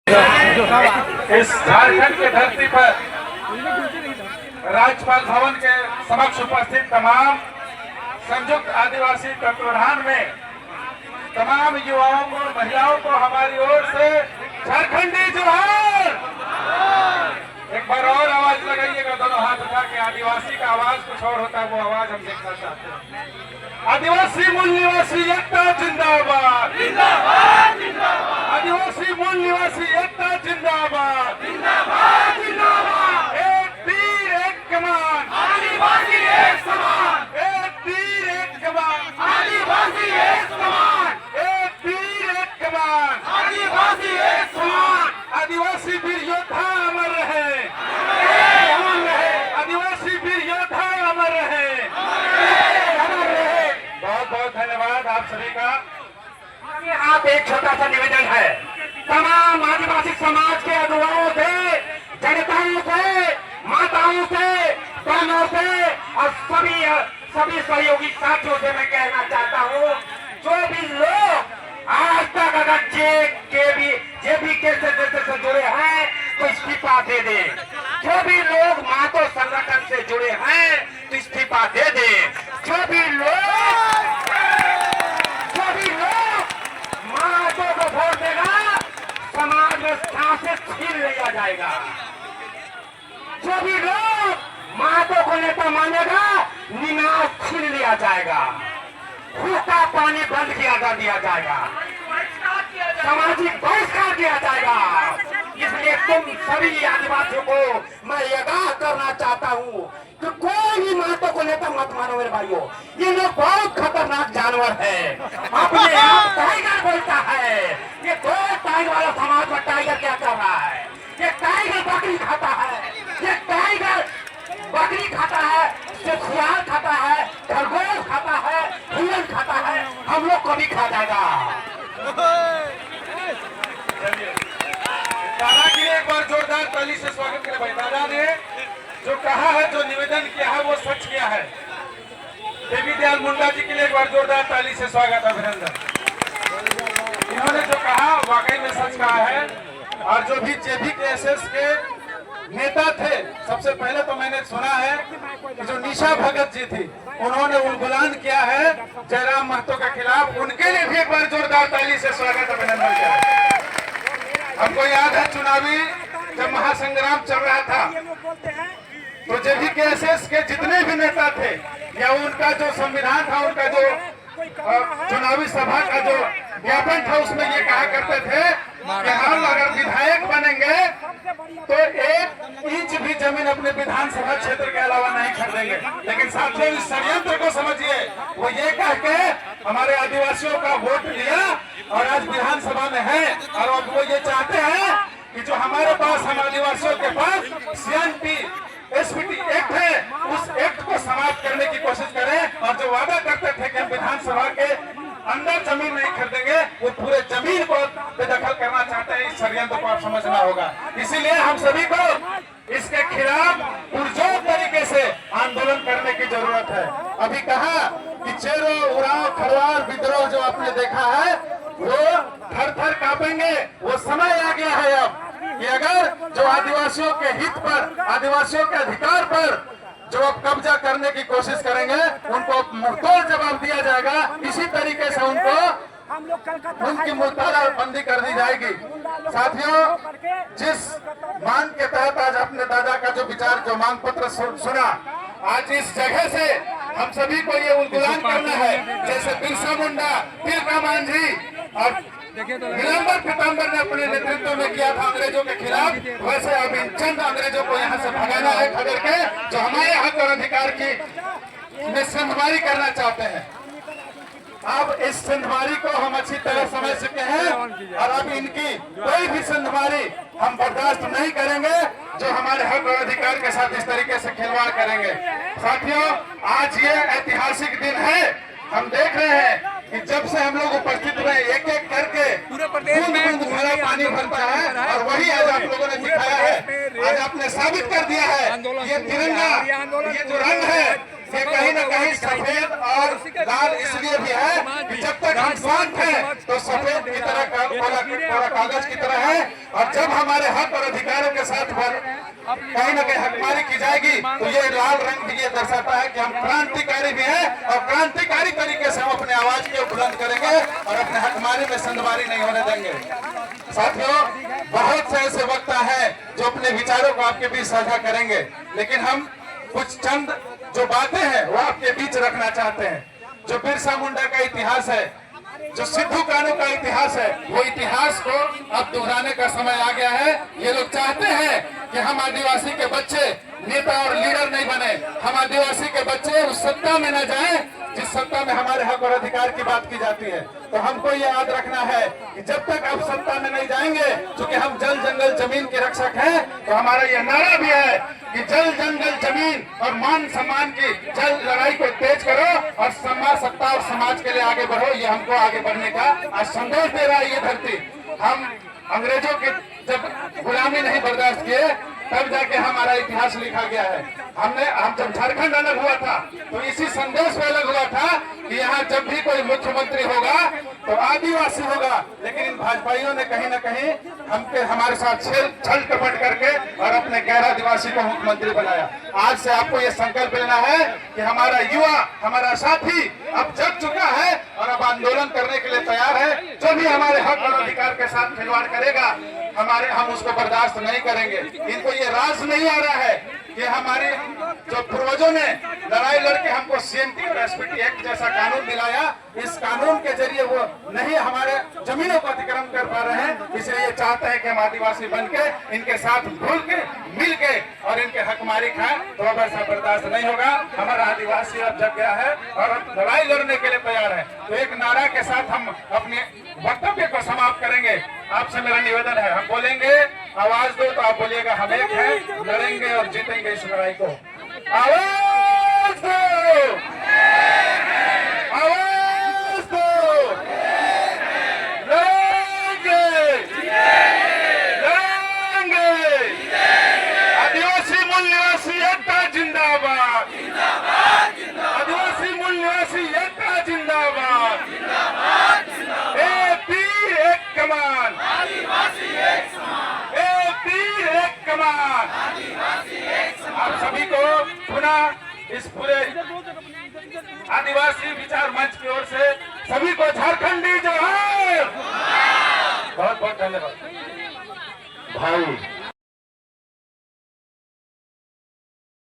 इस झारखंड की धरती पर राज्यपाल भवन के समक्ष उपस्थित तमाम संयुक्त आदिवासी तत्वावधान में तमाम युवाओं को, महिलाओं को हमारी ओर से झारखंडी जोहार। एक बार और आवाज लगाइएगा, दोनों हाथ उठा के। आदिवासी का आवाज कुछ और होता है, वो आवाज हम देखना चाहते हैं। आदिवासी मूल निवासी एकता जिंदाबाद, जिंदाबाद, जिंदाबाद। आदिवासी मूल निवासी एकता जिंदाबाद, जिंदाबाद, जिंदाबाद। एक तीर एक कमान, आदिवासी एक समान। एक तीर एक कमान, आदिवासी एक समान। एक तीर एक कमान, आदिवासी एक समान। आदिवासी वीर योद्धा अमर रहे, अमर रहे। आदिवासी वीर योद्धा अमर रहे, अमर रहे। बहुत बहुत धन्यवाद आप सभी का। आप एक छोटा सा निवेदन है, तमाम आदिवासी समाज के अगुवाओं से, जनताओं से, माताओं से, बहनों से और सभी सहयोगी साथियों से मैं कहना चाहता हूँ, जो भी लोग आज तक अगर जेबी के से जुड़े हैं तो इस्तीफा दे दें। जो भी लोग मातो संगठन से जुड़े हैं तो इस्तीफा दे दें। जो भी लोग मातो को वोट देगा, समाज में स्थान से छीन लिया जाएगा। जो भी लोग मातो को नेता मानेगा, निनाश छीन लिया जाएगा। सूखा पानी बंद किया दिया जाएगा, सामाजिक बहिष्कार किया जाएगा। इसलिए तुम सभी आदिवासियों को मैं आगाह करना चाहता हूँ कि कोई भी मातो को नेता मत मानो मेरे भाइयों। ये लोग बहुत खतरनाक जानवर है। अपने आप टाइगर बोलता है। ये दो टाइगर वाला समाज में टाइगर क्या कर रहा है? ये टाइगर बकरी खाता है, ये टाइगर बकरी खाता है, सियार खाता है, खरगोश खाता है, हिरण खाता है। हम लोग को भी खा जाएगा। दादा के लिए एक बार जोरदार ताली से स्वागत करें भाई। दादा ने जो कहा है, जो निवेदन किया है, वो सच किया है। देवी दयाल मुंडा जी के लिए एक बार जोरदार ताली से स्वागत, अभिनंदन। इन्होंने जो कहा वाकई में सच कहा है। और जो भी JVKSS के नेता थे, सबसे पहले तो मैंने सुना है कि जो निशा भगत जी थी, उन्होंने उल्गुलान किया है जयराम महतो के खिलाफ। उनके लिए भी एक बार जोरदार ताली से स्वागत, अभिनंदन करें। हमको याद है चुनावी जब महासंग्राम चल रहा था तो JVKSS के जितने भी नेता थे या उनका जो संविधान था, उनका जो चुनावी सभा का जो ज्ञापन था, उसमें ये कहा करते थे कि हम अगर विधायक बनेंगे तो 1 इंच भी जमीन अपने विधानसभा क्षेत्र के अलावा नहीं खरीदेंगे। लेकिन साथियों, इस षड्यंत्र को समझिए। वो ये कह के हमारे आदिवासियों का वोट लिया और आज विधानसभा में है। और अब वो ये चाहते हैं कि जो हमारे पास, हम आदिवासियों के पास CNT SPT एक्ट है, उस एक्ट को समाप्त करने की कोशिश करें। और जो वादा करते थे कि हम विधानसभा के अंदर जमीन नहीं खरीदेंगे, वो पूरे जमीन को बेदखल करना चाहते हैं। इस षड्यंत्र को आप समझना होगा। इसीलिए हम सभी को इसके खिलाफ पुरजोर तरीके से आंदोलन करने की जरूरत है। अभी कहा कि चेरो, उराव, खरवार विद्रोह जो आपने देखा है, वो थर थर कांपेंगे। वो समय आ गया है अब कि अगर जो आदिवासियों के हित पर, आदिवासियों के अधिकार पर जो अब कब्जा करने की कोशिश करेंगे, उनको मुंहतोड़ जवाब दिया जाएगा। इसी तरीके से उनकी मुर्तालाबंदी कर दी जाएगी। साथियों, जिस मांग के तहत आज अपने दादा का जो विचार, जो मांग पत्र सुना, आज इस जगह से हम सभी को ये उल्गुलान करना है। जैसे बिरसा मुंडा, तिलका मांझी और नीलांबर पीताम्बर ने अपने नेतृत्व में किया था अंग्रेजों के खिलाफ, वैसे अभी चंद अंग्रेजों को यहाँ से भगाना है खदेड़ के, जो हमारे हक और अधिकार की संधवारी करना चाहते हैं। अब इस संधवारी को हम अच्छी तरह समझ चुके हैं और अब इनकी कोई भी संधवारी हम बर्दाश्त नहीं करेंगे, जो हमारे हक और अधिकार के साथ इस तरीके से खिलवाड़ करेंगे। साथियों, आज ये ऐतिहासिक दिन है। हम देख रहे हैं कि जब से हम लोग उपस्थित हुए, एक एक करके बूंद भरा पानी भरता है। और वही आज आप लोगों ने दिखाया है। आज आपने साबित कर दिया है, ये तिरंगा, ये जो रंग है, ये कहीं न कहीं सफेद और लाल इसलिए भी है कि जब तक हम शांत हैं तो सफेद की तरह कोरा कागज की तरह है, और जब हमारे हक और अधिकारों के साथ कहीं न कहीं हकमारी की जाएगी तो ये लाल रंग भी ये दर्शाता है कि हम क्रांतिकारी भी हैं, और क्रांतिकारी तरीके से हम अपने आवाज को बुलंद करेंगे और अपने हकमारी में संदमारी नहीं होने देंगे। साथियों, बहुत से ऐसे वक्ता है जो अपने विचारों को आपके बीच साझा करेंगे, लेकिन हम कुछ चंद जो बातें हैं वो आपके बीच रखना चाहते हैं। जो बिरसा मुंडा का इतिहास है, जो सिद्धू कानू का इतिहास है, वो इतिहास को अब दोहराने का समय आ गया है। ये लोग चाहते हैं कि हम आदिवासी के बच्चे नेता और लीडर नहीं बने, हम आदिवासी के बच्चे उस सत्ता में न जाएं जिस सत्ता में हमारे हक और अधिकार की बात की जाती है। तो हमको ये याद रखना है कि जब तक आप सत्ता में नहीं जाएंगे, क्योंकि हम जल जंगल जमीन के रक्षक हैं, तो हमारा यह नारा भी है कि जल जंगल जमीन और मान सम्मान की जल लड़ाई को तेज करो और समाज सत्ता और समाज के लिए आगे बढ़ो। ये हमको आगे बढ़ने का आज संदेश दे रहा है ये धरती। हम अंग्रेजों की जब गुलामी नहीं बर्दाश्त किए तब जाके हमारा इतिहास लिखा गया है। हम जब झारखंड अलग हुआ था तो इसी संदेश में अलग हुआ था कि यहाँ जब भी कोई मुख्यमंत्री होगा तो आदिवासी होगा, लेकिन इन भाजपाइयों ने कहीं न कहीं हमारे साथ छल कपट करके और अपने गैर आदिवासी को मुख्यमंत्री बनाया। आज से आपको ये संकल्प लेना है कि हमारा युवा, हमारा साथी अब जग चुका है और अब आंदोलन करने के लिए तैयार है। जो भी हमारे हक और अधिकार के साथ खिलवाड़ करेगा हम उसको बर्दाश्त नहीं करेंगे। इनको ये राज नहीं आ रहा है कि हमारे जो पूर्वजों ने लड़ाई लड़के हमको सीएमटी और एसपीटी एक्ट जैसा कानून दिलाया, इस कानून के जरिए वो नहीं हमारे जमीनों को अतिक्रमण कर पा रहे हैं। इसलिए ये चाहते हैं कि हम आदिवासी बन के इनके साथ घुल के मिल के और इनके हकमारी खाएं, तो अब ऐसा बर्दाश्त नहीं होगा। हमारा आदिवासी अब जग गया है और अब लड़ाई लड़ने के लिए तैयार है। तो एक नारा के साथ हम अपने वक्तव्य को समाप्त करेंगे। आपसे मेरा निवेदन है, हम बोलेंगे आवाज दो तो आप बोलिएगा हम एक है, लड़ेंगे और जीतेंगे इस लड़ाई को। आवाज दो, आवाज दो, लड़ेंगे, लड़ेंगे। आदिवासी मूल निवासी एकता जिंदाबाद, आदिवासी मूल निवासी एकता जिंदाबाद। एक तीर एक कमान, एक तीर एक कमान। आप सभी को पुनः इस पूरे आदिवासी विचार मंच की ओर से सभी को झारखंडी जोहार। बहुत बहुत धन्यवाद भाई।